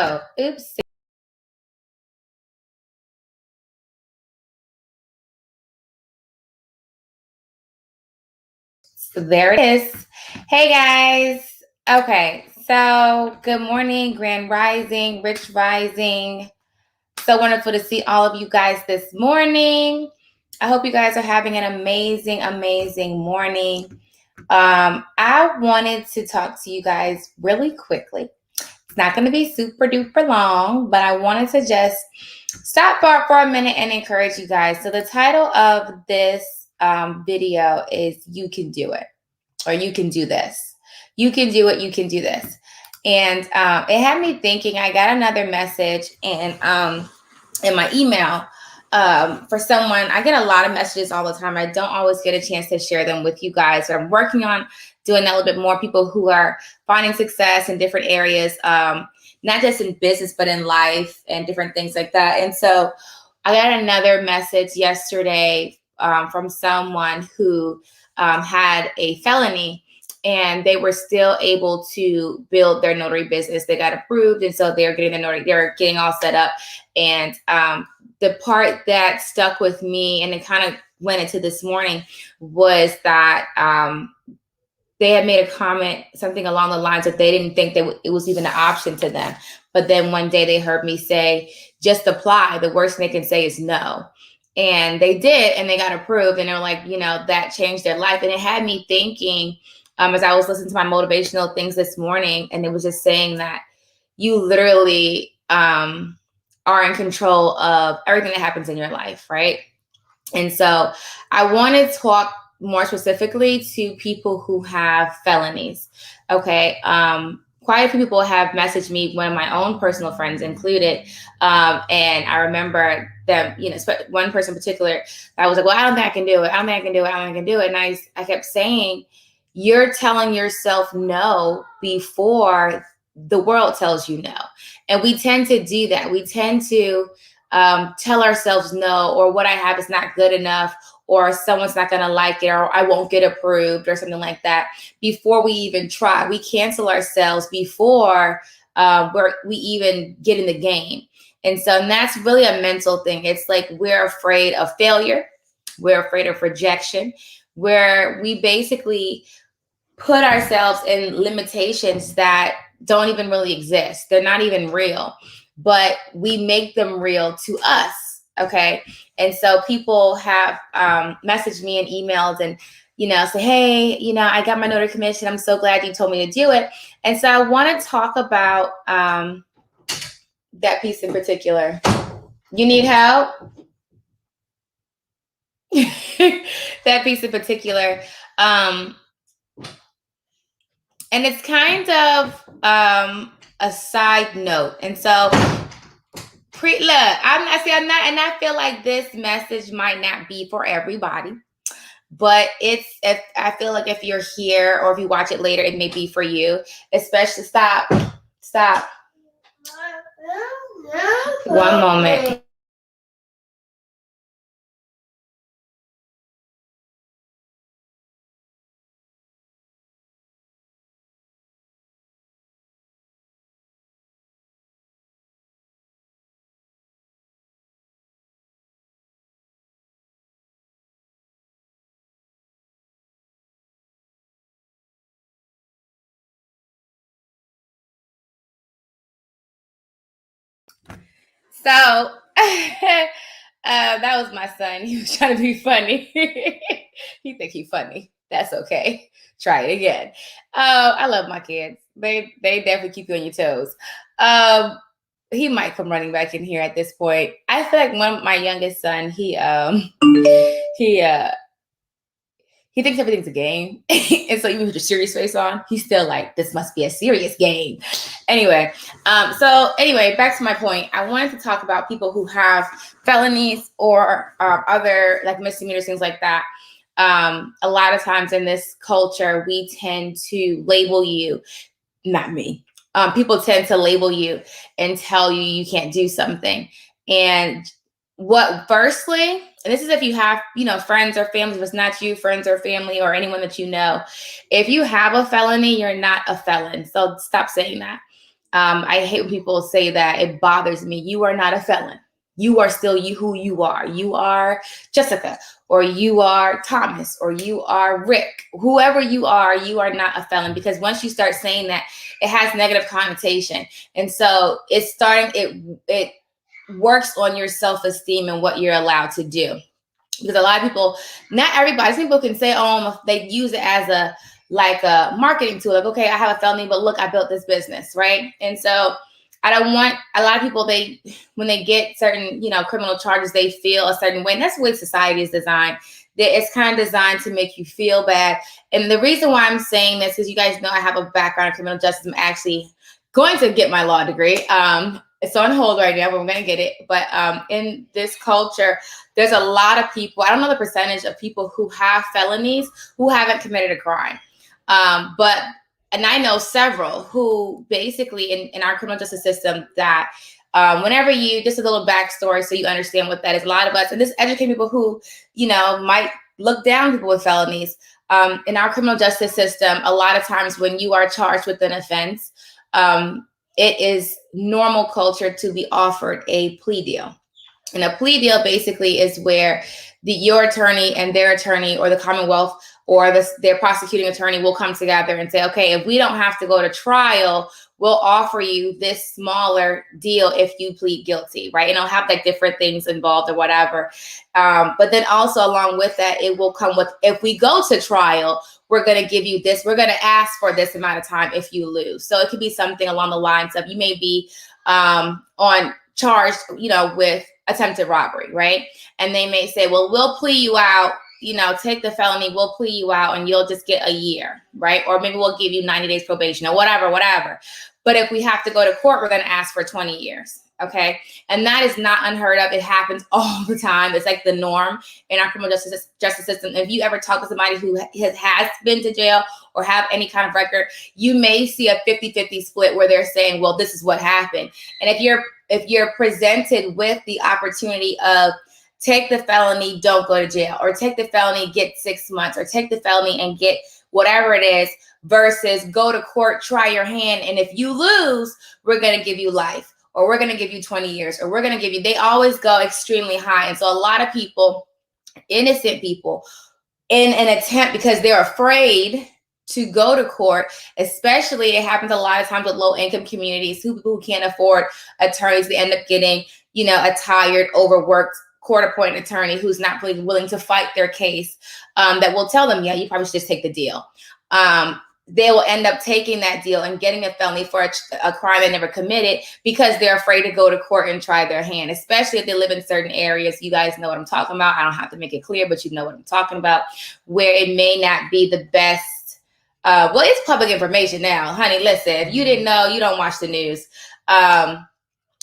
Oh, oops. So there it is. Hey guys. Okay, so good morning, Grand Rising, Rich Rising. So wonderful to see all of you guys this morning. I hope you guys are having an amazing, amazing morning. I wanted to talk to you guys really quickly. It's not going to be super duper long, but I wanted to just stop for a minute and encourage you guys. So the title of this video is "You Can Do It," or "You Can Do This." You can do it. You can do this. And it had me thinking. I got another message in my email for someone. I get a lot of messages all the time. I don't always get a chance to share them with you guys. So I'm working on doing that a little bit more. People who are finding success in different areas, not just in business, but in life and different things like that. And so I got another message yesterday from someone who had a felony, and they were still able to build their notary business. They got approved, and so they're getting the notary. They're getting all set up. And the part that stuck with me, and it kind of went into this morning, was that they had made a comment, something along the lines that they didn't think that it was even an option to them. But then one day they heard me say, "Just apply. The worst thing they can say is no." And they did, and they got approved. And they're like, that changed their life. And it had me thinking, as I was listening to my motivational things this morning, and it was just saying that you literally are in control of everything that happens in your life, right? And so I want to talk more specifically to people who have felonies. Okay. Quite a few people have messaged me, one of my own personal friends included. And I remember them, one person in particular, I was like, well, I don't think I can do it. I don't think I can do it. I don't think I can do it. And I kept saying, you're telling yourself no before the world tells you no. And we tend to do that. We tend to tell ourselves no, or what I have is not good enough, or someone's not going to like it, or I won't get approved, or something like that, before we even try. We cancel ourselves before we even get in the game. And so that's really a mental thing. It's like we're afraid of failure. We're afraid of rejection, where we basically put ourselves in limitations that don't even really exist. They're not even real, but we make them real to us. Okay. And so people have messaged me in emails and, say, hey, I got my notary commission. I'm so glad you told me to do it. And so I want to talk about that piece in particular. You need help? That piece in particular. And it's kind of a side note. And so look, I feel like this message might not be for everybody, but I feel like if you're here or if you watch it later, it may be for you. Especially, stop. One moment. So that was my son. He was trying to be funny. He think he's funny. That's okay. Try it again. I love my kids. They definitely keep you on your toes. He might come running back in here at this point. I feel like my youngest son, he thinks everything's a game. And so even with your serious face on, he's still like, this must be a serious game. Anyway, back to my point. I wanted to talk about people who have felonies or other like misdemeanors, things like that. A lot of times in this culture, we tend to label you, not me. People tend to label you and tell you can't do something. And firstly, and this is if you have, friends or family, if it's not you, friends or family or anyone that you know, if you have a felony, you're not a felon. So stop saying that. I hate when people say that. It bothers me. You are not a felon. You are still you who you are. You are Jessica, or you are Thomas, or you are Rick. Whoever you are not a felon, because once you start saying that, it has negative connotation. And so it works on your self-esteem and what you're allowed to do. Because a lot of people, not everybody, some people can say, they use it as a marketing tool. Like, okay, I have a felony, but look, I built this business, right? And so I don't want a lot of people, when they get certain, criminal charges, they feel a certain way. And that's the way society is designed. It's kind of designed to make you feel bad. And the reason why I'm saying this is, you guys know I have a background in criminal justice. I'm actually going to get my law degree. It's on hold right now, but we're going to get it. But in this culture, there's a lot of people, I don't know the percentage of people who have felonies who haven't committed a crime. And I know several who basically in our criminal justice system that whenever just a little backstory so you understand what that is. A lot of us, and this educates people who, might look down on people with felonies. In our criminal justice system, a lot of times when you are charged with an offense, it is normal culture to be offered a plea deal. And a plea deal basically is where your attorney and their attorney, or the Commonwealth, or their prosecuting attorney will come together and say, okay, if we don't have to go to trial, we'll offer you this smaller deal if you plead guilty, right? And it'll have different things involved or whatever. But then also along with that, it will come with, if we go to trial, we're going to give you this, we're going to ask for this amount of time if you lose. So it could be something along the lines of, you may be charged, with attempted robbery, right? And they may say, well, we'll plea you out, take the felony, we'll plea you out and you'll just get a year, right? Or maybe we'll give you 90 days probation or whatever. But if we have to go to court, we're going to ask for 20 years. Okay. And that is not unheard of. It happens all the time. It's like the norm in our criminal justice system. If you ever talk to somebody who has been to jail or have any kind of record, you may see a 50-50 split where they're saying, well, this is what happened. And if you're presented with the opportunity of take the felony, don't go to jail, or take the felony, get 6 months, or take the felony and get whatever it is, versus go to court, try your hand, and if you lose, we're going to give you life, or we're going to give you 20 years, or we're going to give you, they always go extremely high. And so a lot of people, innocent people, in an attempt, because they're afraid to go to court, especially it happens a lot of times with low income communities who can't afford attorneys. They end up getting, a tired, overworked court-appointed attorney who's not really willing to fight their case, that will tell them, yeah, you probably should just take the deal. They will end up taking that deal and getting a felony for a crime they never committed, because they're afraid to go to court and try their hand, especially if they live in certain areas. You guys know what I'm talking about. I don't have to make it clear, but you know what I'm talking about, where it may not be the best. Well, it's public information now, honey. Listen, if you didn't know, you don't watch the news.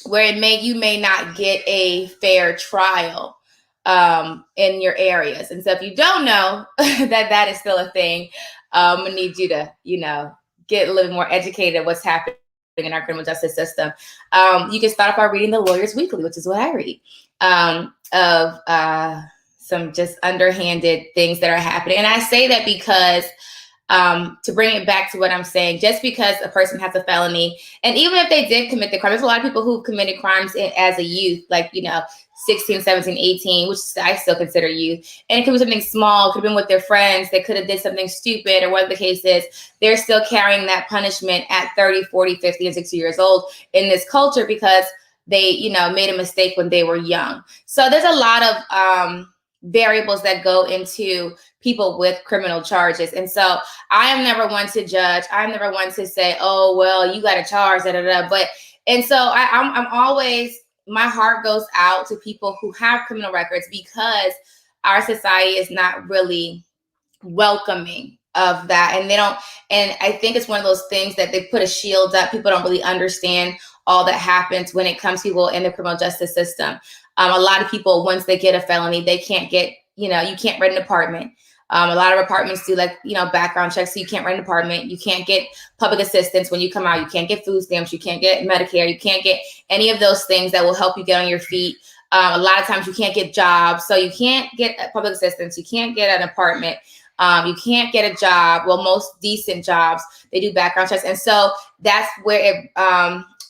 Where you may not get a fair trial in your areas. And so if you don't know that is still a thing, I'm gonna need you to, get a little more educated what's happening in our criminal justice system. You can start off by reading the Lawyer's Weekly, which is what I read, of some just underhanded things that are happening. And I say that because to bring it back to what I'm saying, just because a person has a felony, and even if they did commit the crime, there's a lot of people who've committed crimes as a youth, 16, 17, 18, which I still consider youth. And it could be something small, could have been with their friends, they could have did something stupid, or whatever the case is. They're still carrying that punishment at 30, 40, 50, and 60 years old in this culture, because they, made a mistake when they were young. So there's a lot of variables that go into people with criminal charges. And so I am never one to judge. I'm never one to say, oh, well, you got a charge, and so I'm always, my heart goes out to people who have criminal records, because our society is not really welcoming of that. And and I think it's one of those things that they put a shield up. People don't really understand all that happens when it comes to people in the criminal justice system. A lot of people, once they get a felony, they can't get, you can't rent an apartment. A lot of apartments do background checks, so you can't rent an apartment. You can't get public assistance when you come out. You can't get food stamps. You can't get Medicare. You can't get any of those things that will help you get on your feet. A lot of times you can't get jobs, so you can't get public assistance. You can't get an apartment. You can't get a job. Well, most decent jobs, they do background checks. And so that's where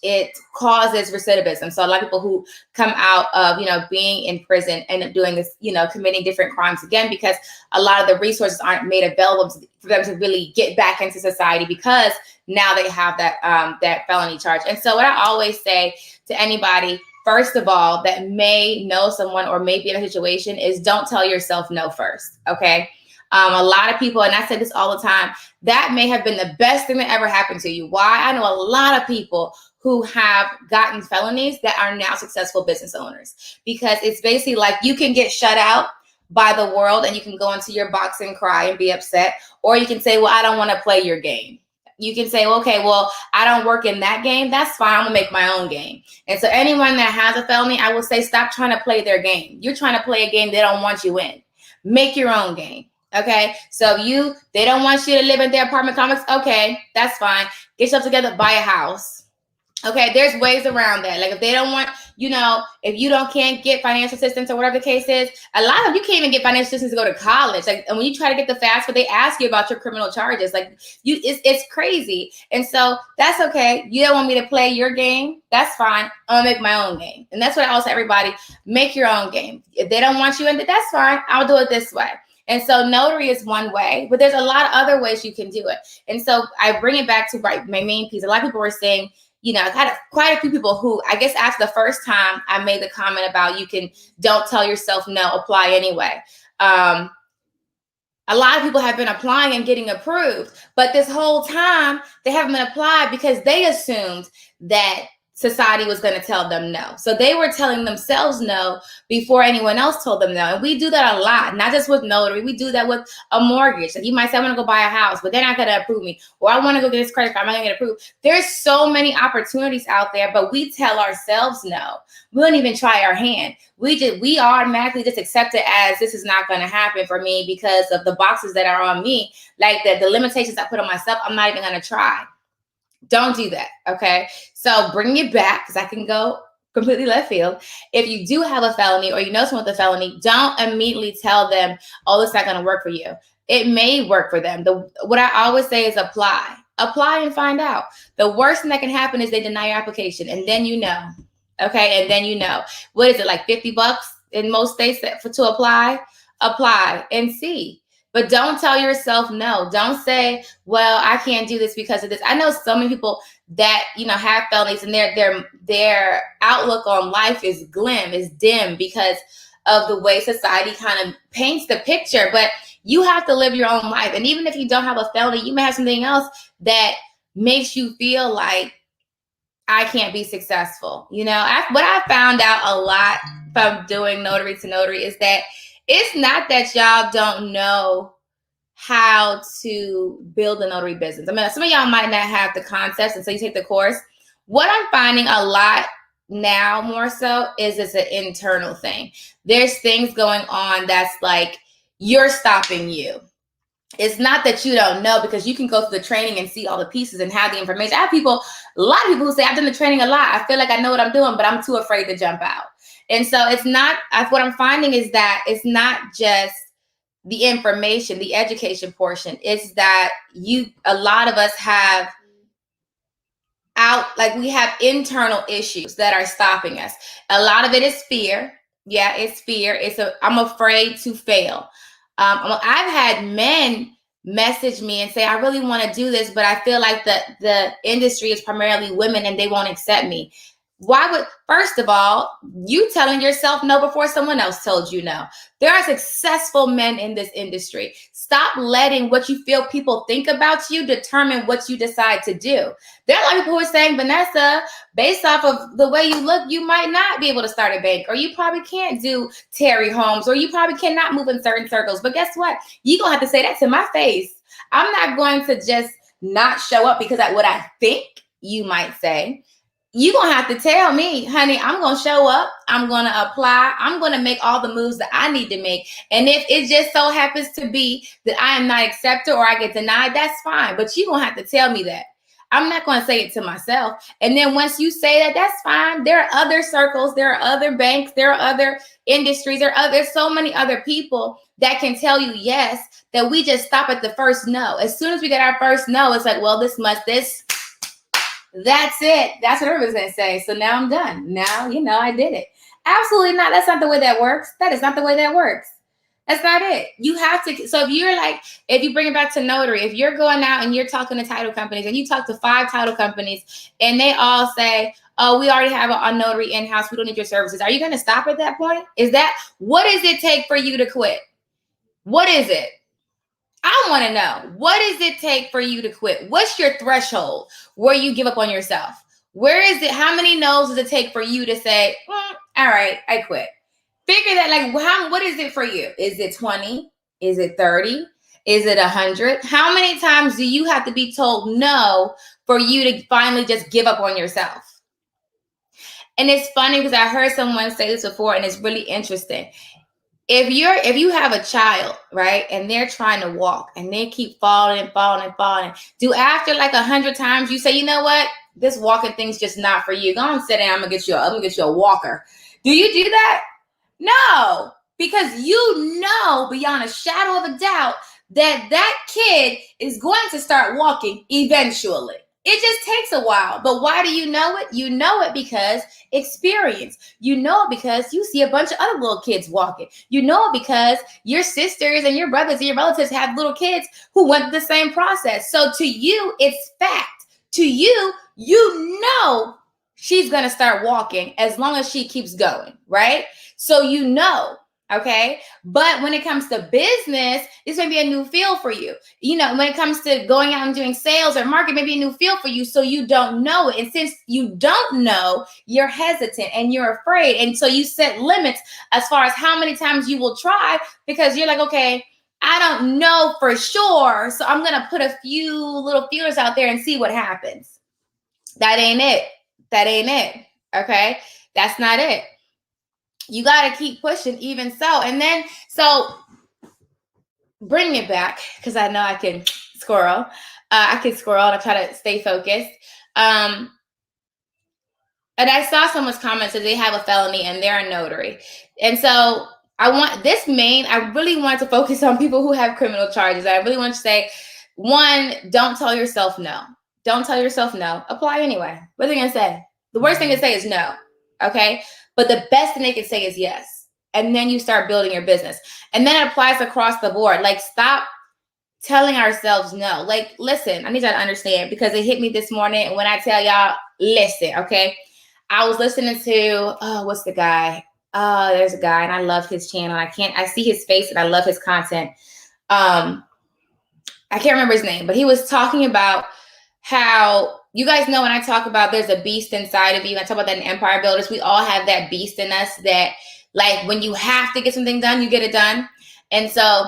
it causes recidivism. So a lot of people who come out of, being in prison end up doing this, committing different crimes again, because a lot of the resources aren't made available for them to really get back into society, because now they have that felony charge. And so what I always say to anybody, first of all, that may know someone or may be in a situation, is don't tell yourself no first, okay? A lot of people, and I say this all the time, that may have been the best thing that ever happened to you. Why? I know a lot of people who have gotten felonies that are now successful business owners, because it's basically like you can get shut out by the world and you can go into your box and cry and be upset, or you can say, well, I don't want to play your game. You can say, okay, well, I don't work in that game. That's fine. I'm gonna make my own game. And so anyone that has a felony, I will say, stop trying to play their game. You're trying to play a game they don't want you in. Make your own game. Okay, so they don't want you to live in their apartment complex. Okay, that's fine. Get yourself together, buy a house. Okay, there's ways around that. Like if they don't want, if you can't get financial assistance or whatever the case is, a lot of you can't even get financial assistance to go to college. Like, and when you try to get the FAFSA, they ask you about your criminal charges. Like it's crazy. And so that's okay. You don't want me to play your game. That's fine. I'm gonna make my own game. And that's what I always tell everybody: make your own game. If they don't want you in it, that's fine. I'll do it this way. And so notary is one way, but there's a lot of other ways you can do it. And so I bring it back to my main piece. A lot of people were saying, I've had quite a few people who, I guess after the first time I made the comment about don't tell yourself no, apply anyway. A lot of people have been applying and getting approved, but this whole time they haven't been applied because they assumed that society was going to tell them no. So they were telling themselves no before anyone else told them no. And we do that a lot, not just with notary. We do that with a mortgage. Like you might say, I want to go buy a house, but they're not going to approve me. Or I want to go get this credit card, I'm not going to get approved. There's so many opportunities out there, but we tell ourselves no. We don't even try our hand. We automatically just accept it as this is not going to happen for me because of the boxes that are on me. Like the limitations I put on myself, I'm not even going to try. Don't do that, okay? So bring it back, because I can go completely left field. If you do have a felony or someone with a felony, don't immediately tell them, oh, it's not going to work for you. It may work for them. What I always say is apply and find out. The worst thing that can happen is they deny your application, and then okay? And then what is it, like $50 in most states to apply? Apply and see. But don't tell yourself no. Don't say, well, I can't do this because of this. I know so many people that, have felonies, and their outlook on life is dim because of the way society kind of paints the picture. But you have to live your own life. And even if you don't have a felony, you may have something else that makes you feel like I can't be successful. What I found out a lot from doing notary to notary is that it's not that y'all don't know how to build a notary business. I mean, some of y'all might not have the concepts, and so you take the course. What I'm finding a lot now more so is it's an internal thing. There's things going on that's like you're stopping you. It's not that you don't know, because you can go through the training and see all the pieces and have the information. I have a lot of people who say, I've done the training a lot. I feel like I know what I'm doing, but I'm too afraid to jump out. And so what I'm finding is that it's not just the information, the education portion. It's that a lot of us have we have internal issues that are stopping us. A lot of it is fear. Yeah, it's fear. I'm afraid to fail. I've had men message me and say, I really want to do this, but I feel like the industry is primarily women and they won't accept me. First of all, you telling yourself no before someone else told you no. There are successful men in this industry. Stop letting what you feel people think about you determine what you decide to do. There are a lot of people who are saying, Vanessa, based off of the way you look, you might not be able to start a bank, or you probably can't do Terry homes, or you probably cannot move in certain circles. But guess what? You're going to have to say that to my face. I'm not going to just not show up because what I think you might say. You're going to have to tell me, honey, I'm going to show up. I'm going to apply. I'm going to make all the moves that I need to make. And if it just so happens to be that I am not accepted or I get denied, that's fine. But you're going to have to tell me that. I'm not going to say it to myself. And then once you say that, that's fine. There are other circles, there are other banks, there are other industries, there's so many other people that can tell you yes, that we just stop at the first no. As soon as we get our first no, it's like, well, that's it. That's what everybody's going to say. So now I'm done. Now, I did it. Absolutely not. That's not the way that works. That is not the way that works. That's not it. You have to. So if you bring it back to notary, if you're going out and you're talking to title companies and you talk to 5 title companies and they all say, oh, we already have a notary in-house, we don't need your services. Are you going to stop at that point? What does it take for you to quit? What is it? I want to know, what does it take for you to quit? What's your threshold where you give up on yourself? Where is it? How many no's does it take for you to say, all right, I quit? Figure that, what is it for you? Is it 20? Is it 30? Is it 100? How many times do you have to be told no for you to finally just give up on yourself? And it's funny because I heard someone say this before, and it's really interesting. If you have a child, right, and they're trying to walk and they keep falling, do after 100 times you say, you know what, this walking thing's just not for you. Go on, sit down. I'm gonna get you a walker. Do you do that? No, because you know beyond a shadow of a doubt that kid is going to start walking eventually. It just takes a while. But why do you know it? You know it because experience. You know it because you see a bunch of other little kids walking. You know it because your sisters and your brothers and your relatives have little kids who went the same process. So to you, it's fact. To you, you know she's going to start walking as long as she keeps going, right? So you know. Okay. But when it comes to business, this may be a new field for you. When it comes to going out and doing sales or marketing, maybe a new field for you. So you don't know it. And since you don't know, you're hesitant and you're afraid. And so you set limits as far as how many times you will try, because you're like, okay, I don't know for sure. So I'm going to put a few little feelers out there and see what happens. That ain't it. Okay. That's not it. You got to keep pushing even so. And then, bring it back, because I know I can squirrel. And I try to stay focused. And I saw someone's comment that they have a felony and they're a notary. And so I really want to focus on people who have criminal charges. I really want to say, one, don't tell yourself no. Don't tell yourself no. Apply anyway. What are they going to say? The worst thing to say is no. Okay. But the best thing they can say is yes. And then you start building your business. And then it applies across the board. Stop telling ourselves no. Listen, I need y'all to understand, because it hit me this morning. And when I tell y'all, listen, okay? I was listening to, what's the guy? There's a guy, and I love his channel. I see his face and I love his content. I can't remember his name, but he was talking about how, you guys know when I talk about there's a beast inside of you. I talk about that in Empire Builders. We all have that beast in us that, when you have to get something done, you get it done. And so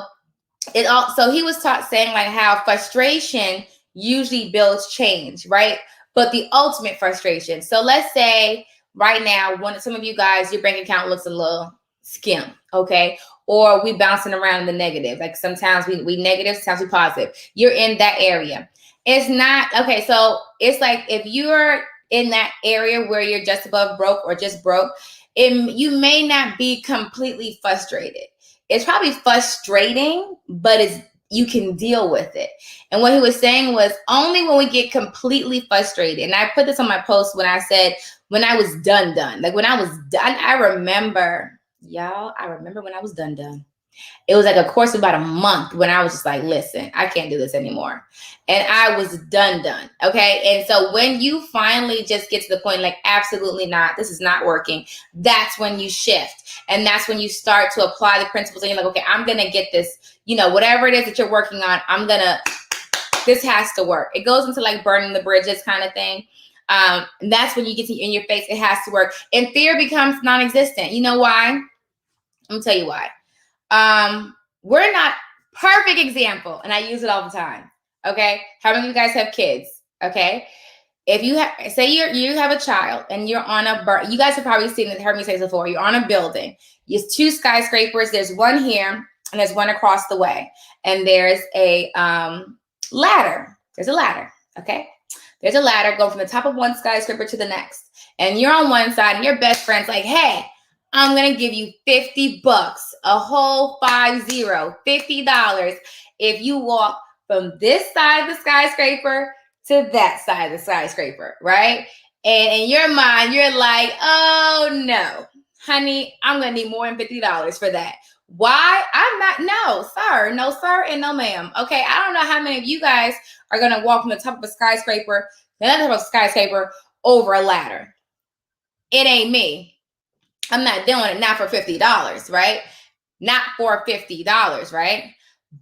he was saying how frustration usually builds change, right? But the ultimate frustration. So let's say right now, some of you guys, your bank account looks a little skim, okay? Or we bouncing around in the negative. Sometimes we negative, sometimes we positive. You're in that area. It's not, okay, so it's if you're in that area where you're just above broke or just broke, you may not be completely frustrated. It's probably frustrating, but you can deal with it. And what he was saying was, only when we get completely frustrated, and I put this on my post when I said, when I was done. When I was done, I remember when I was done. It was a course of about a month when I was just listen, I can't do this anymore. And I was done. Okay. And so when you finally just get to the point, absolutely not, this is not working, that's when you shift. And that's when you start to apply the principles. And you're okay, I'm going to get this, whatever it is that you're working on, this has to work. It goes into burning the bridges kind of thing. And that's when you get in your face, it has to work. And fear becomes non-existent. You know why? I'm going to tell you why. We're not perfect example, and I use it all the time. Okay, how many of you guys have kids? Okay, if you say you have a child and you're on you guys have probably heard me say this before. You're on a building. There's 2 skyscrapers. There's one here and there's one across the way, and there's a ladder. There's a ladder. Okay, There's a ladder going from the top of one skyscraper to the next. And you're on one side and your best friend's like, hey, I'm going to give you $50, a whole $50 if you walk from this side of the skyscraper to that side of the skyscraper, right? And in your mind, you're like, oh no, honey, I'm going to need more than $50 for that. Why? I'm not, no, sir, and no, ma'am. Okay, I don't know how many of you guys are going to walk from the top of a skyscraper to the top of a skyscraper over a ladder. It ain't me. I'm not doing it, not for $50, right? Not for $50, right?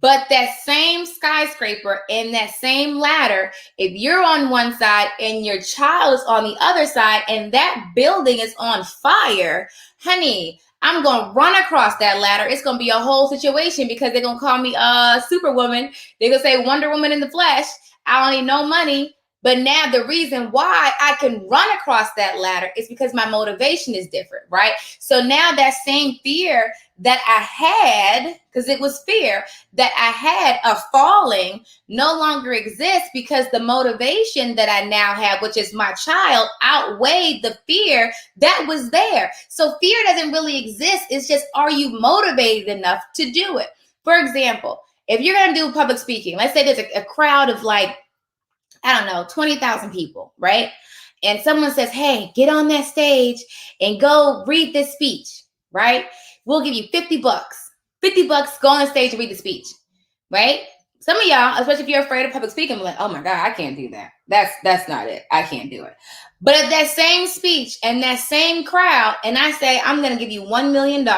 But that same skyscraper and that same ladder, if you're on one side and your child is on the other side and that building is on fire, honey, I'm going to run across that ladder. It's going to be a whole situation because they're going to call me Superwoman. They're going to say Wonder Woman in the flesh. I don't need no money. But now the reason why I can run across that ladder is because my motivation is different, right? So now that same fear that I had, because it was fear that I had of falling, no longer exists because the motivation that I now have, which is my child, outweighed the fear that was there. So fear doesn't really exist. It's just, are you motivated enough to do it? For example, if you're going to do public speaking, let's say there's a crowd of like, I don't know, 20,000 people, right? And someone says, hey, get on that stage and go read this speech, right? We'll give you $50. $50, go on the stage and read the speech, right? Some of y'all, especially if you're afraid of public speaking, be like, oh my God, I can't do that. That's not it. I can't do it. But if that same speech and that same crowd, and I say, I'm going to give you $1 million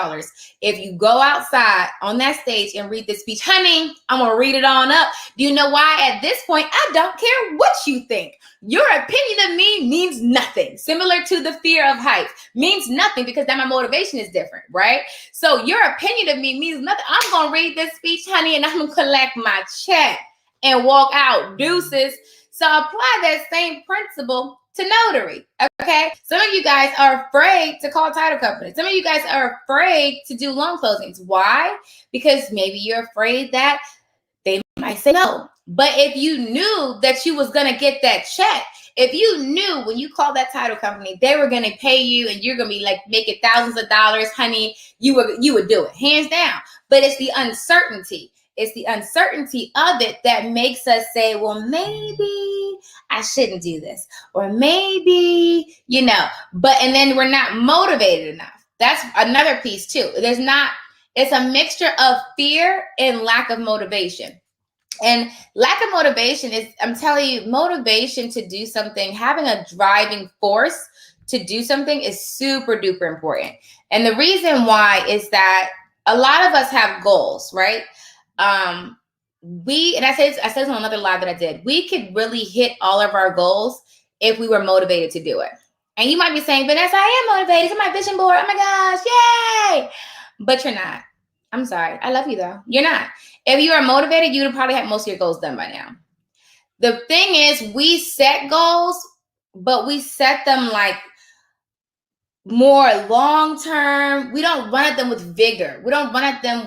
if you go outside on that stage and read this speech, honey, I'm going to read it on up. Do you know why? At this point, I don't care what you think. Your opinion of me means nothing. Similar to the fear of heights, means nothing because then my motivation is different, right? So your opinion of me means nothing. I'm going to read this speech, honey, and I'm going to collect my check and walk out. Deuces. So apply that same principle to notary, okay? Some of you guys are afraid to call title companies. Some of you guys are afraid to do loan closings. Why? Because maybe you're afraid that they might say no. But if you knew that you was going to get that check, if you knew when you called that title company, they were going to pay you and you're going to be like making thousands of dollars, honey, you would do it, hands down. But it's the uncertainty. It's the uncertainty of it that makes us say, well, maybe I shouldn't do this. Or maybe, and then we're not motivated enough. That's another piece too. It's a mixture of fear and lack of motivation. And lack of motivation is, I'm telling you, motivation to do something, having a driving force to do something is super duper important. And the reason why is that a lot of us have goals, right? I said this on another live that I did, we could really hit all of our goals if we were motivated to do it. And you might be saying, Vanessa, I am motivated. It's my vision board. Oh my gosh, yay! But you're not. I'm sorry. I love you though. You're not. If you are motivated, you would probably have most of your goals done by now. The thing is, we set goals, but we set them like more long-term. We don't run at them with vigor. We don't run at them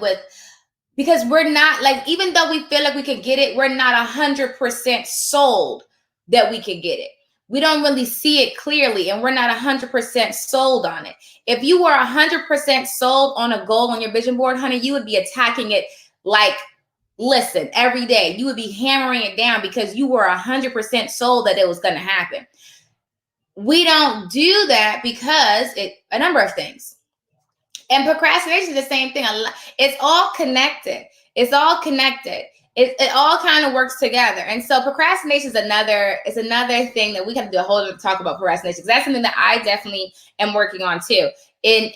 because we're not like, even though we feel like we could get it, we're not 100% sold that we could get it. We don't really see it clearly and we're not 100% sold on it. If you were 100% sold on a goal on your vision board, honey, you would be attacking it like, listen, every day. You would be hammering it down because you were 100% sold that it was going to happen. We don't do that because a number of things. And procrastination is the same thing. It's all connected. It's all connected. It all kind of works together. And so procrastination is another thing that we have to do a whole other talk about procrastination. Because that's something that I definitely am working on too. Is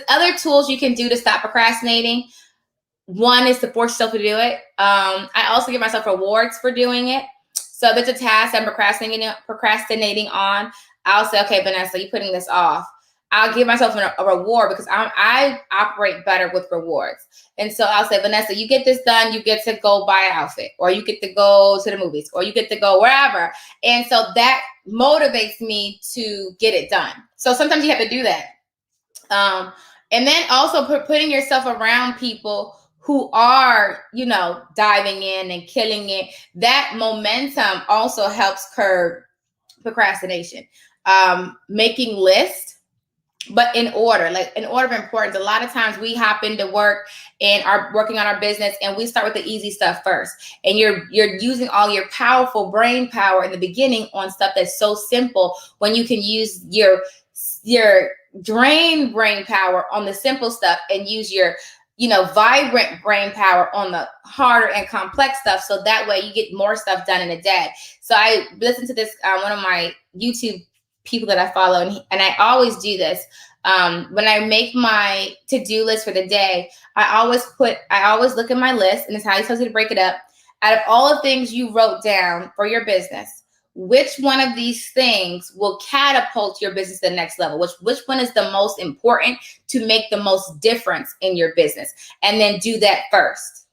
other tools you can do to stop procrastinating. One is to force yourself to do it. I also give myself rewards for doing it. So there's a task I'm procrastinating on. I'll say, okay, Vanessa, you're putting this off. I'll give myself a reward because I operate better with rewards. And so I'll say, Vanessa, you get this done, you get to go buy an outfit, or you get to go to the movies, or you get to go wherever. And so that motivates me to get it done. So sometimes you have to do that. And then also putting yourself around people who are, diving in and killing it, that momentum also helps curb procrastination. Making lists, but in order of importance. A lot of times we hop into work and are working on our business, and we start with the easy stuff first. And you're using all your powerful brain power in the beginning on stuff that's so simple, when you can use your drained brain power on the simple stuff and use your vibrant brain power on the harder and complex stuff. So that way you get more stuff done in a day. So I listened to this, one of my YouTube people that I follow, and I always do this. When I make my to-do list for the day, I always look at my list, and it's how you're supposed to break it up. Out of all the things you wrote down for your business, which one of these things will catapult your business to the next level? Which one is the most important to make the most difference in your business? And then do that first.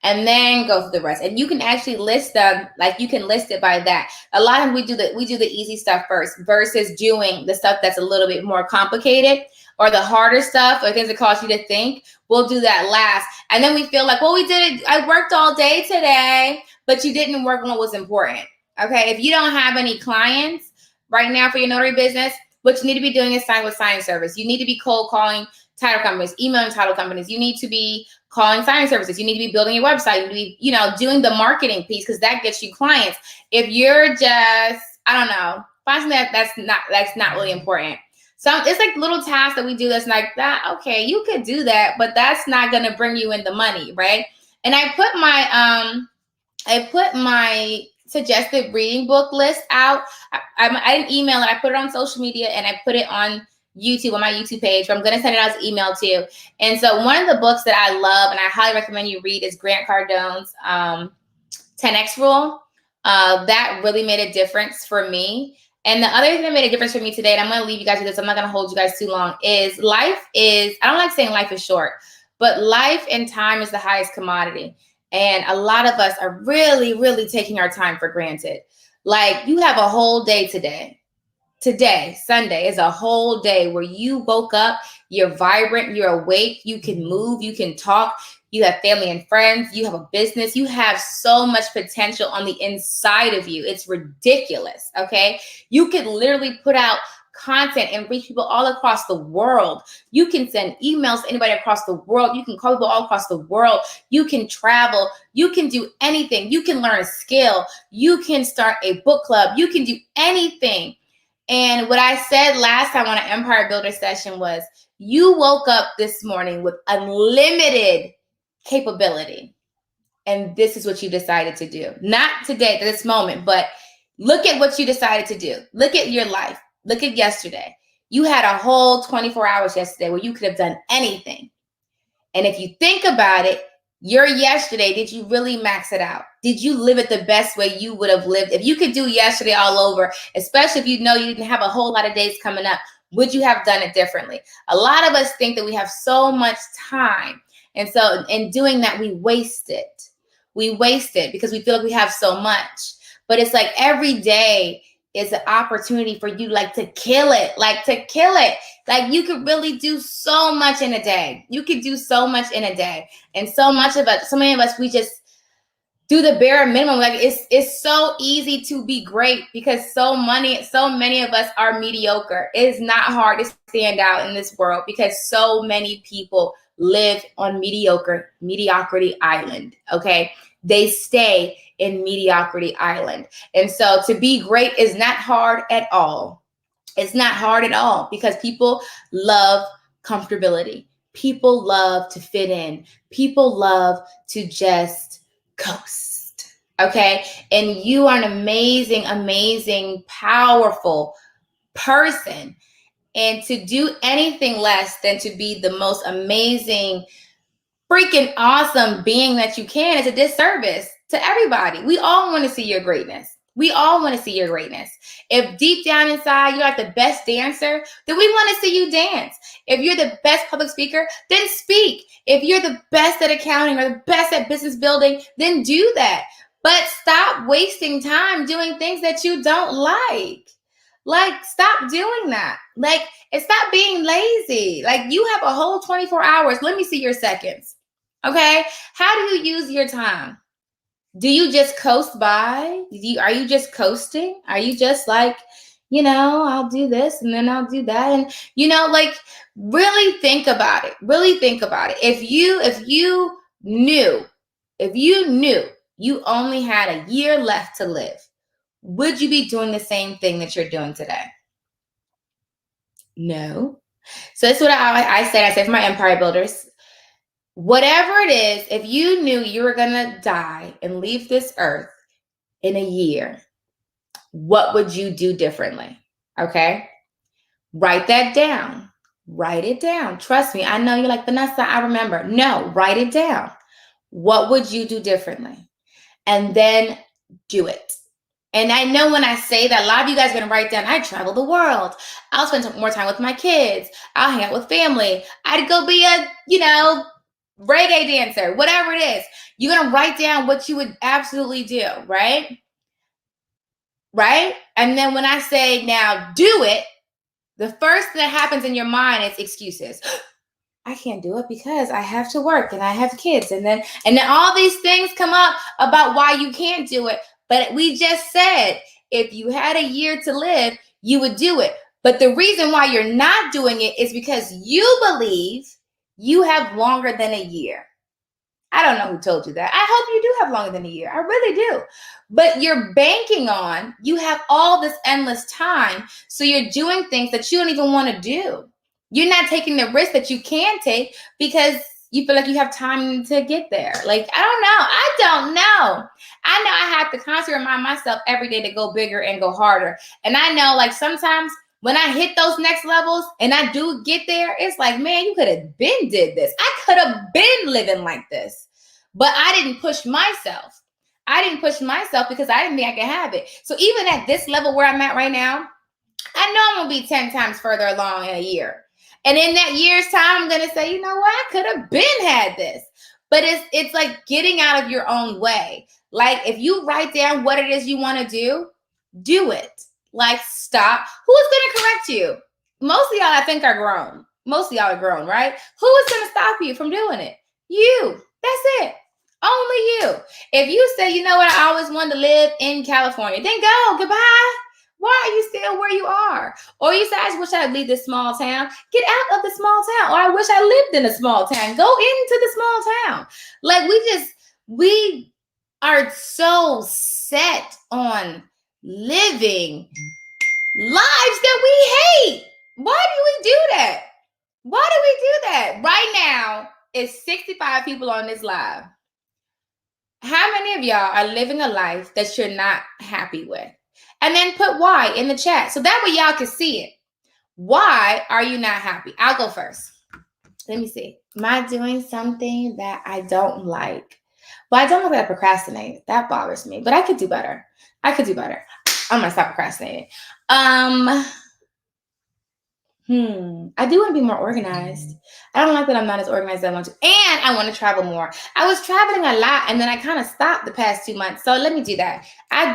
And then go through the rest. And you can actually list them, like you can list it by that. A lot of times we do the easy stuff first versus doing the stuff that's a little bit more complicated, or the harder stuff, or things that cause you to think. We'll do that last. And then we feel like, well, we did it. I worked all day today, but you didn't work on what was important. Okay. If you don't have any clients right now for your notary business, what you need to be doing is signing service. You need to be cold calling title companies, emailing title companies. You need to be calling signing services. You need to be building your website. You need to be, doing the marketing piece, because that gets you clients. If you're just, I don't know, find something that's not really important. So it's like little tasks that we do that's like that. Okay, you could do that, but that's not going to bring you in the money, right? And I put my suggested reading book list out. I didn't email it. I put it on social media, and I put it on YouTube, on my YouTube page. I'm going to send it out as email too. And so one of the books that I love and I highly recommend you read is Grant Cardone's 10X Rule. That really made a difference for me. And the other thing that made a difference for me today, and I'm going to leave you guys with this, I'm not going to hold you guys too long, is I don't like saying life is short, but life and time is the highest commodity. And a lot of us are really, really taking our time for granted. Like, you have a whole day today. Today, Sunday, is a whole day where you woke up, you're vibrant, you're awake, you can move, you can talk, you have family and friends, you have a business, you have so much potential on the inside of you. It's ridiculous, okay? You could literally put out content and reach people all across the world. You can send emails to anybody across the world. You can call people all across the world. You can travel. You can do anything. You can learn a skill. You can start a book club. You can do anything. And what I said last time on an Empire Builder session was, you woke up this morning with unlimited capability. And this is what you decided to do. Not today, this moment, but look at what you decided to do. Look at your life. Look at yesterday. You had a whole 24 hours yesterday where you could have done anything. And if you think about it, your yesterday, did you really max it out? Did you live it the best way you would have lived? If you could do yesterday all over, especially if you didn't have a whole lot of days coming up, would you have done it differently? A lot of us think that we have so much time. And so in doing that, we waste it. We waste it because we feel like we have so much. But it's like every day is an opportunity for you to kill it. Like you could really do so much in a day. You could do so much in a day. And so many of us, we just do the bare minimum. Like it's so easy to be great because so many of us are mediocre. It is not hard to stand out in this world because so many people live on mediocrity island. Okay. They stay in mediocrity island. And so to be great is not hard at all. It's not hard at all because people love comfortability. People love to fit in. People love to just coast. Okay. And you are an amazing, amazing, powerful person. And to do anything less than to be the most amazing, freaking awesome being that you can is a disservice to everybody. We all want to see your greatness. We all want to see your greatness. If deep down inside you're like the best dancer, then we want to see you dance. If you're the best public speaker, then speak. If you're the best at accounting or the best at business building, then do that. But stop wasting time doing things that you don't like. Like, stop doing that. Like, and stop being lazy. Like, you have a whole 24 hours. Let me see your seconds. Okay? How do you use your time? Do you just coast by? Are you just coasting? Are you just like, I'll do this and then I'll do that? And, like, really think about it. Really think about it. If you knew you only had a year left to live, would you be doing the same thing that you're doing today? No. So that's what I said. I said for my empire builders, whatever it is, if you knew you were going to die and leave this earth in a year, what would you do differently? Okay. Write that down. Write it down. Trust me. I know you're like, Vanessa, I remember. No, write it down. What would you do differently? And then do it. And I know when I say that, a lot of you guys are going to write down, I travel the world. I'll spend more time with my kids. I'll hang out with family. I'd go be a, reggae dancer, whatever it is. You're going to write down what you would absolutely do, right? Right? And then when I say now do it, the first thing that happens in your mind is excuses. I can't do it because I have to work and I have kids. And then all these things come up about why you can't do it. But we just said, if you had a year to live, you would do it. But the reason why you're not doing it is because you believe you have longer than a year. I don't know who told you that. I hope you do have longer than a year. I really do. But you're banking on you have all this endless time. So you're doing things that you don't even want to do. You're not taking the risk that you can take because you feel like you have time to get there. Like, I don't know. I know I have to constantly remind myself every day to go bigger and go harder. And I know, like, sometimes when I hit those next levels and I do get there, it's like, man, you could have been did this. I could have been living like this. But I didn't push myself. I didn't push myself because I didn't think I could have it. So even at this level where I'm at right now, I know I'm going to be 10 times further along in a year. And in that year's time, I'm going to say, you know what? I could have been had this. But it's like getting out of your own way. Like, if you write down what it is you want to do it. Like, stop. Who is going to correct you? Most of y'all, I think, are grown. Most of y'all are grown, right? Who is going to stop you from doing it? You. That's it. Only you. If you say, you know what, I always wanted to live in California, then go. Goodbye. Why are you still where you are? Or you say, I just wish I'd leave this small town. Get out of the small town. Or I wish I lived in a small town. Go into the small town. Like, we are so set on living lives that we hate. Why do we do that? Why do we do that? Right now, it's 65 people on this live. How many of y'all are living a life that you're not happy with? And then put why in the chat. So that way y'all can see it. Why are you not happy? I'll go first. Let me see. Am I doing something that I don't like? Well, I don't like that I procrastinate. That bothers me. But I could do better. I'm going to stop procrastinating. I do want to be more organized. I don't like that I'm not as organized as I want to. And I want to travel more. I was traveling a lot and then I kind of stopped the past 2 months. So let me do that. I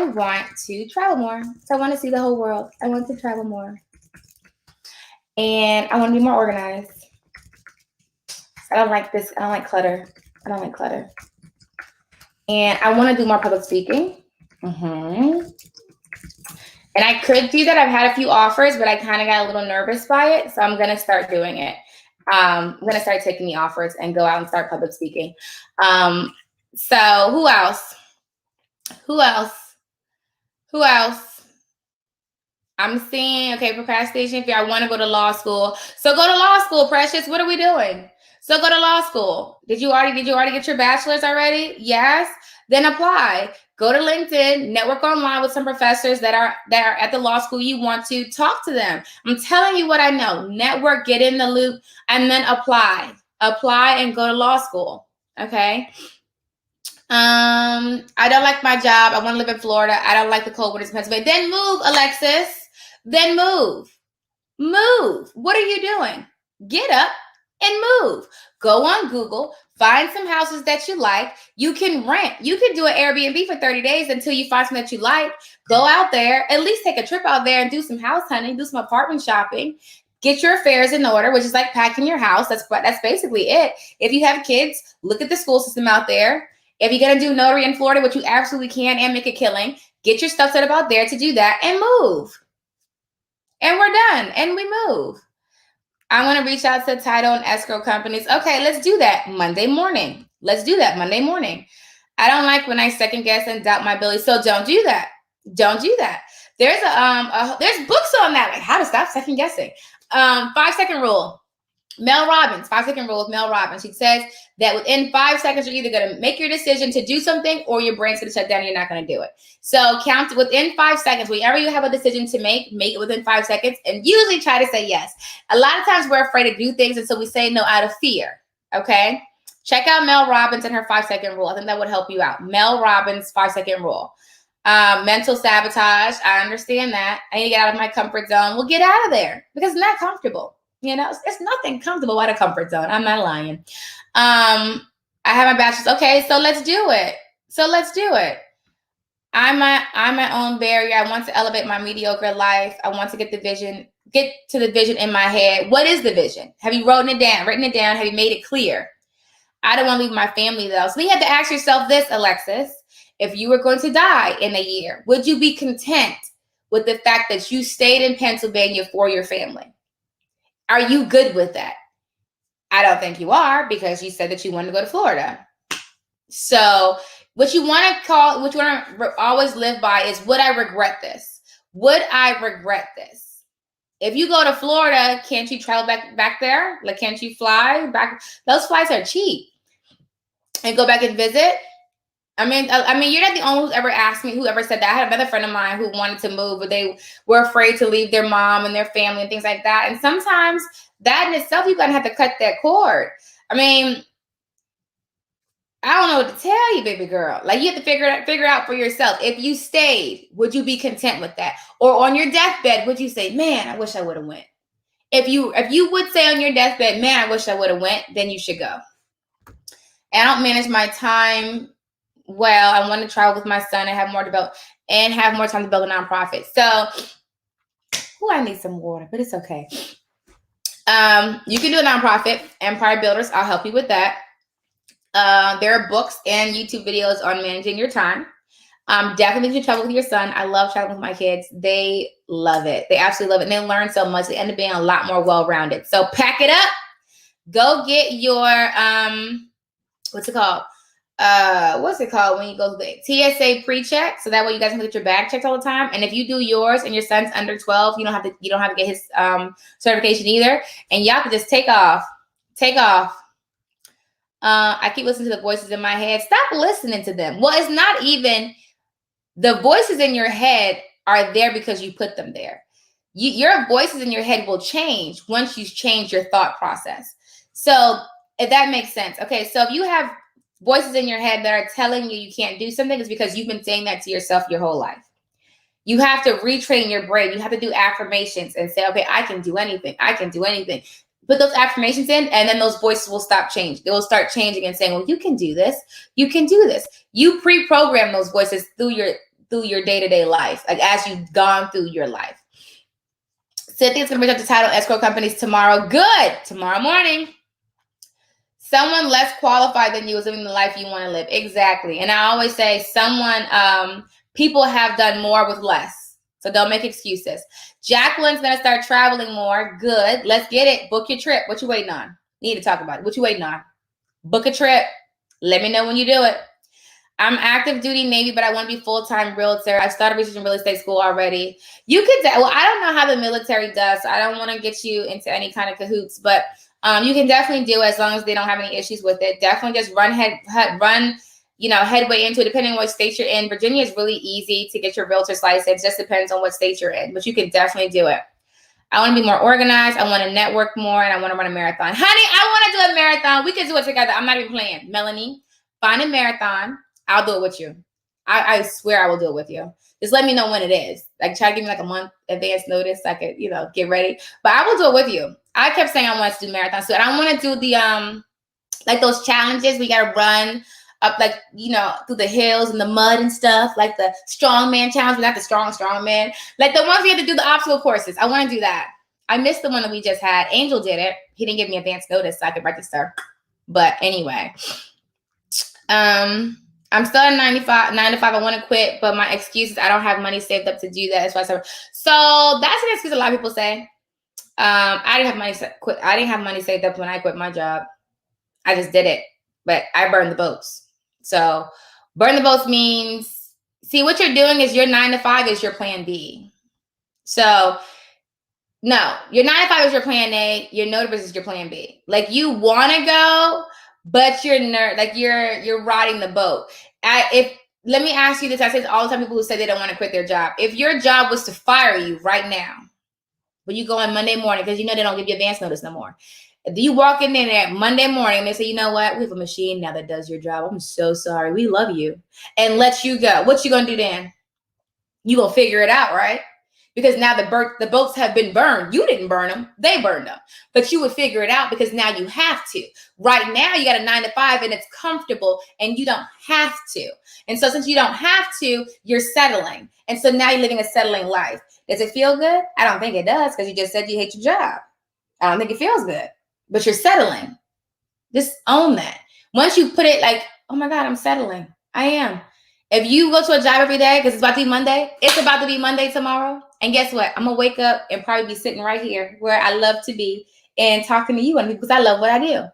want to travel more. So I want to see the whole world. I want to travel more. And I want to be more organized. I don't like this. I don't like clutter. And I want to do more public speaking. And I could do that. I've had a few offers, but I kind of got a little nervous by it. So I'm going to start doing it. I'm going to start taking the offers and go out and start public speaking. So who else? I'm seeing, okay, procrastination. If y'all want to go to law school. So go to law school, Precious. What are we doing? So go to law school. Did you already get your bachelor's already? Yes. Then apply. Go to LinkedIn, network online with some professors that are at the law school you want to. Talk to them. I'm telling you what I know. Network, get in the loop, and then apply. Apply and go to law school. Okay. I don't like my job. I want to live in Florida. I don't like the cold winters in Pennsylvania. Then move, Alexis. Then move. What are you doing? Get up and move. Go on Google. Find some houses that you like. You can rent. You can do an Airbnb for 30 days until you find something that you like. Go out there. At least take a trip out there and do some house hunting. Do some apartment shopping. Get your affairs in order, which is like packing your house. That's basically it. If you have kids, look at the school system out there. If you're going to do notary in Florida, which you absolutely can and make a killing, get your stuff set up out there to do that and move. And we're done. And we move. I want to reach out to title and escrow companies. Okay, let's do that Monday morning. Let's do that Monday morning. I don't like when I second guess and doubt my ability. So don't do that. Don't do that. There's there's books on that, like how to stop second guessing. 5-second rule. Mel Robbins, 5-second rule of Mel Robbins. She says that within 5 seconds, you're either going to make your decision to do something or your brain's going to shut down and you're not going to do it. So count within 5 seconds. Whenever you have a decision to make it within 5 seconds and usually try to say yes. A lot of times we're afraid to do things and so we say no out of fear. Okay? Check out Mel Robbins and her 5-second rule. I think that would help you out. Mel Robbins' 5-second rule. Mental sabotage. I understand that. I need to get out of my comfort zone. Well, get out of there because it's not comfortable. You know, it's nothing comfortable out of comfort zone. I'm not lying. I have my bachelor's. Okay, so let's do it. I'm my own barrier. I want to elevate my mediocre life. I want to get to the vision in my head. What is the vision? Have you written it down? Have you made it clear? I don't want to leave my family though. So you have to ask yourself this, Alexis. If you were going to die in a year, would you be content with the fact that you stayed in Pennsylvania for your family? Are you good with that? I don't think you are because you said that you wanted to go to Florida. So what you want to always live by is, would I regret this? Would I regret this? If you go to Florida, can't you travel back there? Like, can't you fly back? Those flights are cheap. And go back and visit. I mean, you're not the only one who's ever asked me, whoever said that. I had another friend of mine who wanted to move, but they were afraid to leave their mom and their family and things like that. And sometimes that in itself, you're going to have to cut that cord. I mean, I don't know what to tell you, baby girl. Like, you have to figure out for yourself. If you stayed, would you be content with that? Or on your deathbed, would you say, man, I wish I would have went? If you would say on your deathbed, man, I wish I would have went, then you should go. I don't manage my time well. I want to travel with my son and have more time to build a nonprofit. So, I need some water, but it's okay. You can do a nonprofit, Empire Builders. I'll help you with that. There are books and YouTube videos on managing your time. Definitely you should travel with your son. I love traveling with my kids. They love it. They absolutely love it. And they learn so much. They end up being a lot more well-rounded. So pack it up. Go get your, what's it called? When you go to the TSA pre-check, so that way you guys can get your bag checked all the time. And if you do yours and your son's under 12, you don't have to get his certification either, and y'all can just take off. I keep listening to the voices in my head. Stop listening to them. Well, it's not even the voices in your head are there because you put them there. Your voices in your head will change once you change your thought process. So if that makes sense. Okay, so if you have voices in your head that are telling you can't do something, it's because you've been saying that to yourself your whole life. You have to retrain your brain. You have to do affirmations and say, okay, I can do anything. Put those affirmations in, and then those voices will stop changing. They will start changing and saying, well, you can do this. You can do this. You pre-program those voices through your day-to-day life, like as you've gone through your life. Cynthia's going to reach out to title escrow companies tomorrow. Good. Tomorrow morning. Someone less qualified than you is living the life you want to live. Exactly. And I always say people have done more with less. So don't make excuses. Jacqueline's going to start traveling more. Good. Let's get it. Book your trip. What you waiting on? Need to talk about it. What you waiting on? Book a trip. Let me know when you do it. I'm active duty Navy, but I want to be full-time realtor. I started researching real estate school already. I don't know how the military does. So I don't want to get you into any kind of cahoots, but you can definitely do it as long as they don't have any issues with it. Definitely just run headway into it, depending on what state you're in. Virginia is really easy to get your realtor's license. Just depends on what state you're in, but you can definitely do it. I want to be more organized. I want to network more, and I want to run a marathon. Honey, I want to do a marathon. We can do it together. I'm not even playing. Melanie, find a marathon. I'll do it with you. I swear I will do it with you. Just let me know when it is. Like, try to give me like a month advance notice so I could, get ready. But I will do it with you. I kept saying I want to do marathons. So I don't want to do the like those challenges. We gotta run up through the hills and the mud and stuff, like the strongman challenge, but not the strong man. Like the ones we have to do the obstacle courses. I want to do that. I missed the one that we just had. Angel did it. He didn't give me advance notice so I could register. But anyway, I'm still at 9 to 5. I want to quit, but my excuse is I don't have money saved up to do that. That's why so that's an excuse a lot of people say. I didn't have money saved up when I quit my job. I just did it, but I burned the boats. So burn the boats means, see, what you're doing is your 9 to 5 is your plan B. So no, your 9 to 5 is your plan A. Your notary is your plan B. Like you want to go, but you're riding the boat. Let me ask you this. I say this all the time, people who say they don't want to quit their job. If your job was to fire you right now, but you go on Monday morning, because you know they don't give you advance notice no more. If you walk in there Monday morning and they say, you know what, we have a machine now that does your job. I'm so sorry. We love you. And let you go. What you gonna do then? You gonna figure it out, right? Because now the boats have been burned. You didn't burn them. They burned them. But you would figure it out because now you have to. Right now, you got a 9 to 5 and it's comfortable and you don't have to. And so since you don't have to, you're settling. And so now you're living a settling life. Does it feel good? I don't think it does because you just said you hate your job. I don't think it feels good. But you're settling. Just own that. Once you put it like, oh my God, I'm settling. I am. If you go to a job every day because it's about to be Monday, it's about to be Monday tomorrow. And guess what? I'm going to wake up and probably be sitting right here where I love to be and talking to you because I love what I do.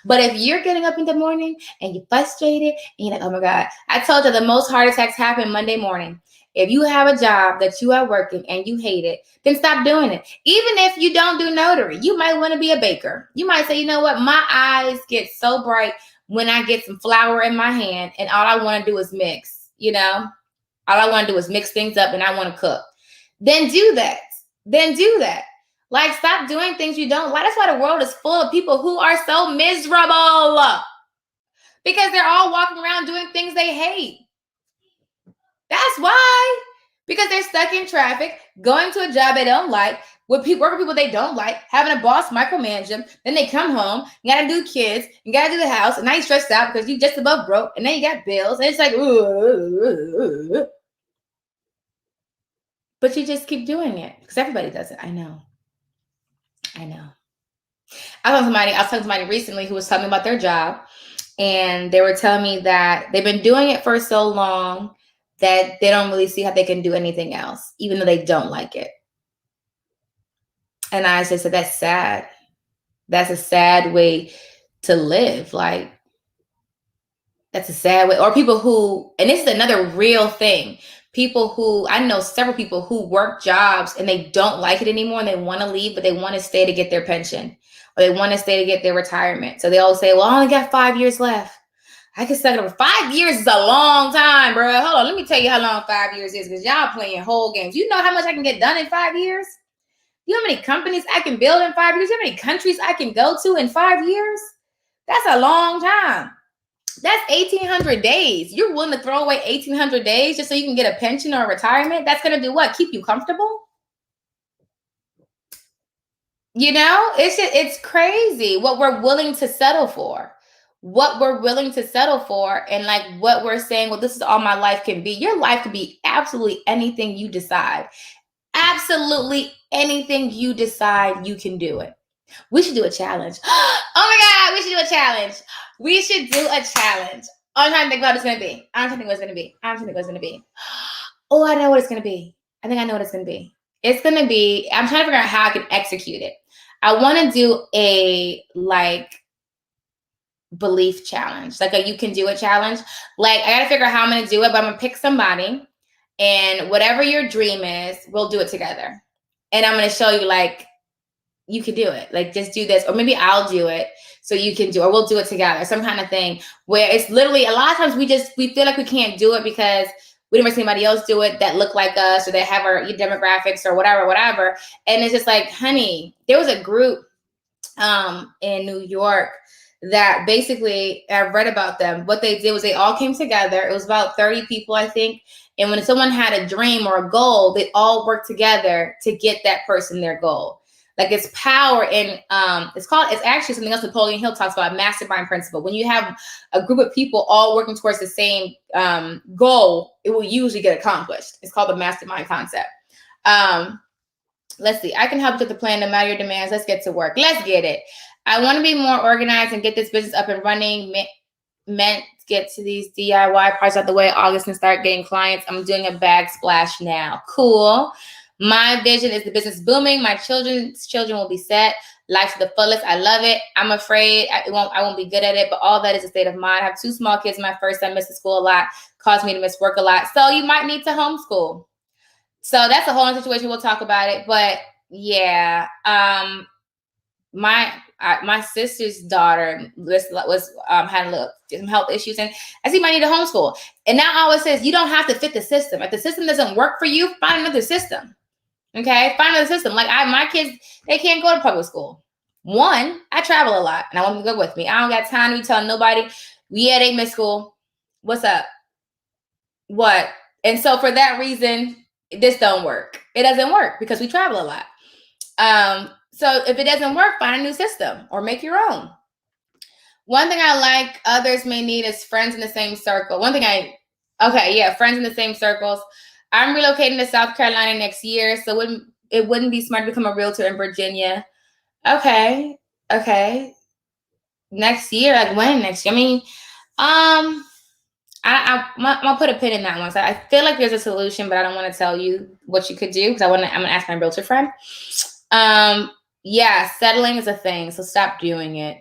But if you're getting up in the morning and you're frustrated and you're like, oh my God, I told you the most heart attacks happen Monday morning. If you have a job that you are working and you hate it, then stop doing it. Even if you don't do notary, you might want to be a baker. You might say, you know what? My eyes get so bright when I get some flour in my hand and all I want to do is mix. You know, all I want to do is mix things up and I want to cook. Then do that. Like, stop doing things you don't like. That's why the world is full of people who are so miserable because they're all walking around doing things they hate. That's why. Because they're stuck in traffic, going to a job they don't like, with people, working with people they don't like, having a boss micromanage them. Then they come home, you gotta do kids, you gotta do the house, and now you're stressed out because you just above broke, and then you got bills, and it's like, ooh. But you just keep doing it because everybody does it. I know. I was talking to somebody recently who was telling me about their job, and they were telling me that they've been doing it for so long that they don't really see how they can do anything else, even though they don't like it. And I just said, that's sad. That's a sad way to live. Like, that's a sad way. Or people who, and this is another real thing, people who, I know several people who work jobs and they don't like it anymore and they want to leave, but they want to stay to get their pension or they want to stay to get their retirement. So they all say, well, I only got 5 years left. I can suck it up. 5 years is a long time, bro. Hold on. Let me tell you how long 5 years is because y'all playing whole games. You know how much I can get done in 5 years? You know how many companies I can build in 5 years? You know how many countries I can go to in 5 years? That's a long time. That's 1,800 days. You're willing to throw away 1,800 days just so you can get a pension or a retirement? That's going to do what? Keep you comfortable? You know, it's crazy what we're willing to settle for. And like what we're saying, well, this is all my life can be. Your life could be absolutely anything you decide. Absolutely anything you decide, you can do it. We should do a challenge. Oh my God, we should do a challenge. I'm trying to think what it's going to be. Oh, I know what it's going to be. I think I know what it's going to be. It's going to be, I'm trying to figure out how I can execute it. I want to do a belief challenge, like a you can do it challenge. Like, I got to figure out how I'm going to do it, but I'm going to pick somebody and whatever your dream is, we'll do it together. And I'm going to show you, like, you can do it. Like, just do this. Or maybe I'll do it so you can do it. Or we'll do it together. Some kind of thing where it's literally, a lot of times we feel like we can't do it because we never see anybody else do it that look like us or they have our demographics or whatever. And it's just like, honey, there was a group in New York that basically, I've read about them. What they did was they all came together. It was about 30 people, I think. And when someone had a dream or a goal, they all worked together to get that person their goal. Like, it's power in, it's actually something else Napoleon Hill talks about, mastermind principle. When you have a group of people all working towards the same goal, it will usually get accomplished. It's called the mastermind concept. Let's see. I can help you with the plan no matter your demands. Let's get to work. Let's get it. I want to be more organized and get this business up and running. Meant to get to these DIY parts out the way August and start getting clients. I'm doing a bag splash now. Cool. My vision is the business booming. My children's children will be set. Life to the fullest. I love it. I'm afraid I won't be good at it, but all that is a state of mind. I have 2 small kids. My first son misses school a lot, caused me to miss work a lot. So you might need to homeschool. So that's a whole other situation. We'll talk about it. But yeah, my sister's daughter was had some health issues, and I see might need a homeschool. And now I always says you don't have to fit the system. If the system doesn't work for you, find another system. Okay, find another system. Like my kids, they can't go to public school. One, I travel a lot, and I want them to go with me. I don't got time to be telling nobody. Yeah, they miss school. What's up? What? And so for that reason, this don't work. It doesn't work because we travel a lot. So if it doesn't work, find a new system or make your own. One thing I like others may need is friends in the same circle. Friends in the same circles. I'm relocating to South Carolina next year, so it wouldn't be smart to become a realtor in Virginia. Okay. Next year, like when next year? I mean, I'll put a pin in that one. So I feel like there's a solution, but I don't want to tell you what you could do because I'm gonna ask my realtor friend. Yeah, settling is a thing, so stop doing it.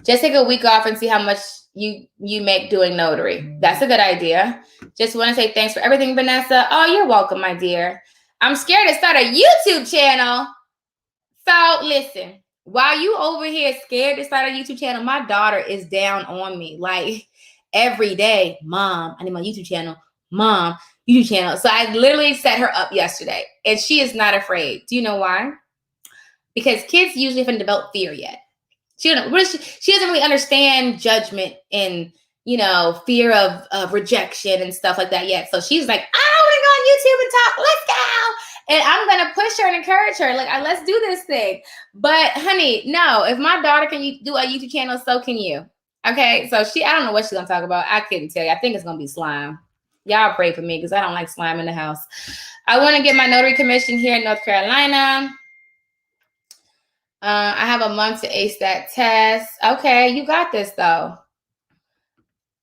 Just take a week off and see how much you make doing notary. That's a good idea. Just want to say thanks for everything, Vanessa. Oh, you're welcome, my dear. I'm scared to start a YouTube channel. So listen, while you over here scared to start a YouTube channel, my daughter is down on me like every day. Mom, I need my YouTube channel. Mom, YouTube channel. So I literally set her up yesterday, and she is not afraid. Do you know why? Because kids usually haven't developed fear yet. She doesn't really understand judgment and, fear of rejection and stuff like that yet. So she's like, I want to go on YouTube and talk. Let's go. And I'm going to push her and encourage her. Like, let's do this thing. But honey, no, if my daughter can do a YouTube channel, so can you. Okay. So I don't know what she's going to talk about. I couldn't tell you. I think it's going to be slime. Y'all pray for me because I don't like slime in the house. I want to get my notary commission here in North Carolina. I have a month to ace that test. Okay, you got this though.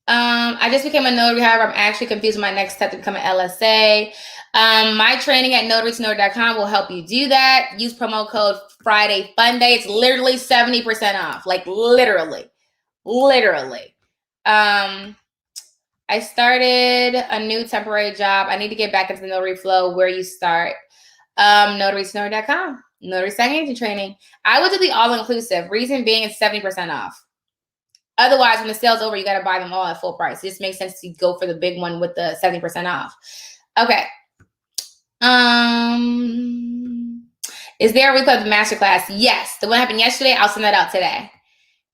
I just became a notary. However, I'm actually confused with my next step to become an LSA. My training at notarytonotary.com will help you do that. Use promo code Friday Fun Day. It's literally 70% off. Like literally. I started a new temporary job. I need to get back into the notary flow. Where you start? notarytonotary.com. Notary signing agent training. I would do the all-inclusive. Reason being it's 70% off. Otherwise, when the sale's over, you got to buy them all at full price. It just makes sense to go for the big one with the 70% off. Okay. Is there a replay of the masterclass? Yes. The one happened yesterday. I'll send that out today.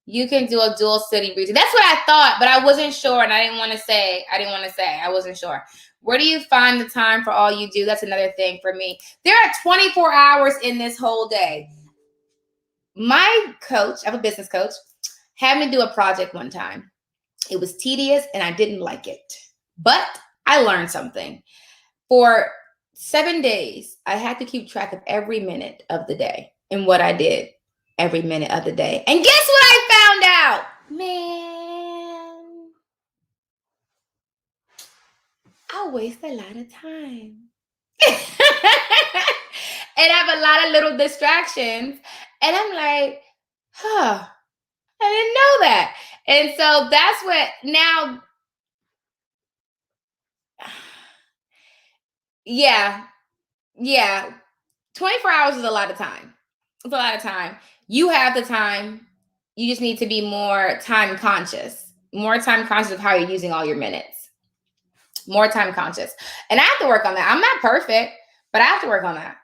You can do a dual city region. That's what I thought, but I wasn't sure, and I didn't want to say. I wasn't sure. Where do you find the time for all you do? That's another thing for me. There are 24 hours in this whole day. My coach, I have a business coach, had me do a project one time. It was tedious and I didn't like it, but I learned something. For 7 days, I had to keep track of every minute of the day and what I did every minute of the day. And guess what I found out? Man, I waste a lot of time. And I have a lot of little distractions. And I'm like, I didn't know that. And so that's what now. Yeah. 24 hours is a lot of time. It's a lot of time. You have the time. You just need to be more time conscious of how you're using all your minutes. More time conscious. And I have to work on that. I'm not perfect, but I have to work on that.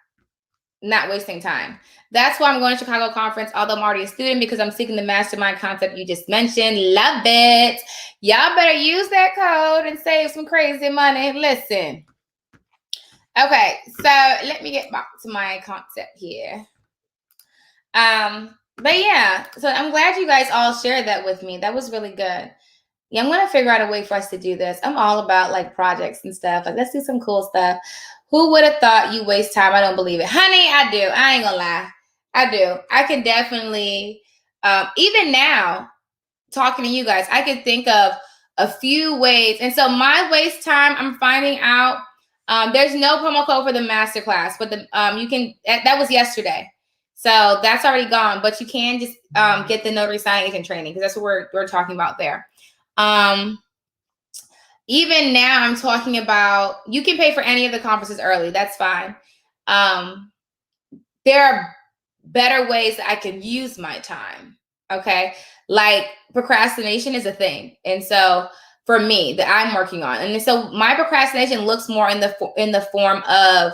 Not wasting time. That's why I'm going to Chicago conference, although I'm already a student, because I'm seeking the mastermind concept you just mentioned. Love it. Y'all better use that code and save some crazy money. Listen. Okay, so let me get back to my concept here. But yeah, so I'm glad you guys all shared that with me. That was really good. Yeah, I'm gonna figure out a way for us to do this. I'm all about like projects and stuff. Like, let's do some cool stuff. Who would have thought you waste time? I don't believe it, honey. I do. I ain't gonna lie. I do. I can definitely, even now, talking to you guys, I could think of a few ways. And so my waste time, I'm finding out, there's no promo code for the masterclass, but the you can, that was yesterday. So that's already gone, but you can just get the notary signing agent training, because that's what we're talking about there. Even now I'm talking about, you can pay for any of the conferences early. That's fine. There are better ways that I can use my time. Okay. Like procrastination is a thing. And so for me, that I'm working on. And so my procrastination looks more in the form of,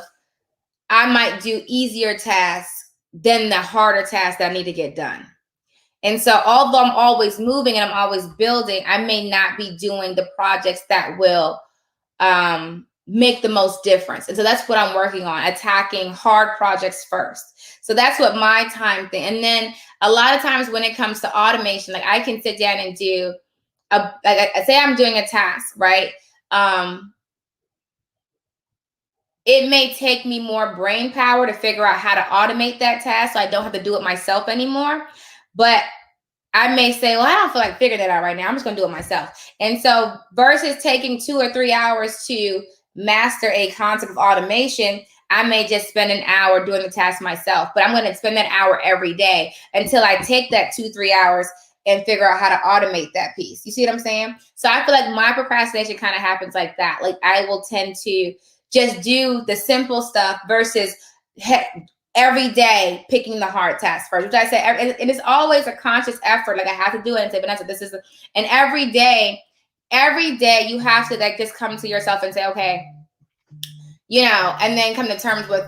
I might do easier tasks than the harder tasks that I need to get done. And so although I'm always moving and I'm always building, I may not be doing the projects that will make the most difference. And so that's what I'm working on, attacking hard projects first. So that's what my time thing. And then a lot of times when it comes to automation, like I can sit down and do like I say I'm doing a task, right? It may take me more brain power to figure out how to automate that task so I don't have to do it myself anymore. But I may say, well, I don't feel like figuring that out right now. I'm just going to do it myself. And so versus taking 2 or 3 hours to master a concept of automation, I may just spend an hour doing the task myself. But I'm going to spend that hour every day until I take that 2-3 hours and figure out how to automate that piece. You see what I'm saying? So I feel like my procrastination kind of happens like that. Like I will tend to just do the simple stuff versus every day picking the hard task first, which I say, and it's always a conscious effort. Like I have to do it and say, Vanessa, this is, and every day you have to like just come to yourself and say, okay, and then come to terms with,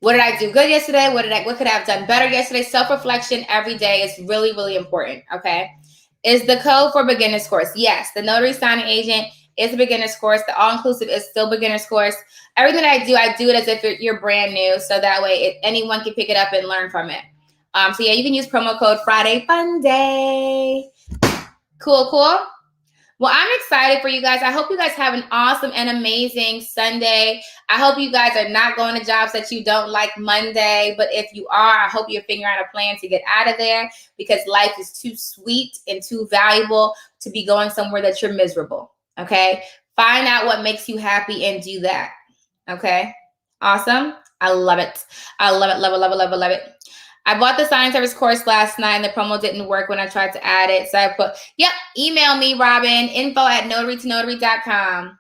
what did I do good yesterday? What could I have done better yesterday? Self-reflection every day is really, really important. Okay. Is the code for beginners course? Yes. The notary signing agent is a beginner's course. The all-inclusive is still beginner's course. Everything I do it as if you're brand new. So that way anyone can pick it up and learn from it. So yeah, you can use promo code Friday Fun Day. Cool. Well, I'm excited for you guys. I hope you guys have an awesome and amazing Sunday. I hope you guys are not going to jobs that you don't like Monday. But if you are, I hope you're figuring out a plan to get out of there, because life is too sweet and too valuable to be going somewhere that you're miserable. Okay. Find out what makes you happy and do that. Okay. Awesome. I love it. I love it. Love it. Love it. Love it. Love it. I bought the signing service course last night and the promo didn't work when I tried to add it. So I put, email me, Robin, info@notary2notary.com.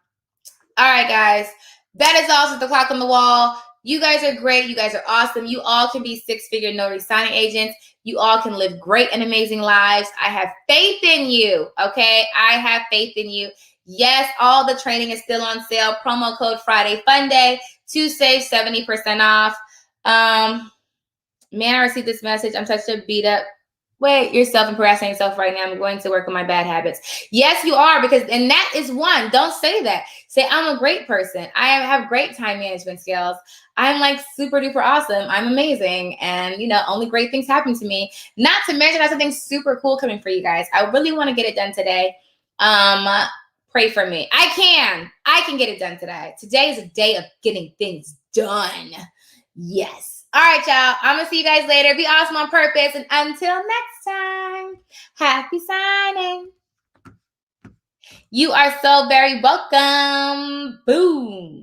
All right, guys. That is all. The clock on the wall. You guys are great. You guys are awesome. You all can be 6-figure notary signing agents. You all can live great and amazing lives. I have faith in you. Okay. I have faith in you. Yes, all the training is still on sale. Promo code Friday Fun Day to save 70% off. Man, I received this message. I'm such a beat up. Wait, you're self-harassing yourself right now. I'm going to work on my bad habits. Yes, you are, and that is one. Don't say that. Say, I'm a great person. I have great time management skills. I'm like super duper awesome. I'm amazing. And, only great things happen to me. Not to mention, I have something super cool coming for you guys. I really want to get it done today. Pray for me. I can get it done today. Today is a day of getting things done. Yes. All right, y'all. I'm going to see you guys later. Be awesome on purpose. And until next time, happy signing. You are so very welcome. Boom.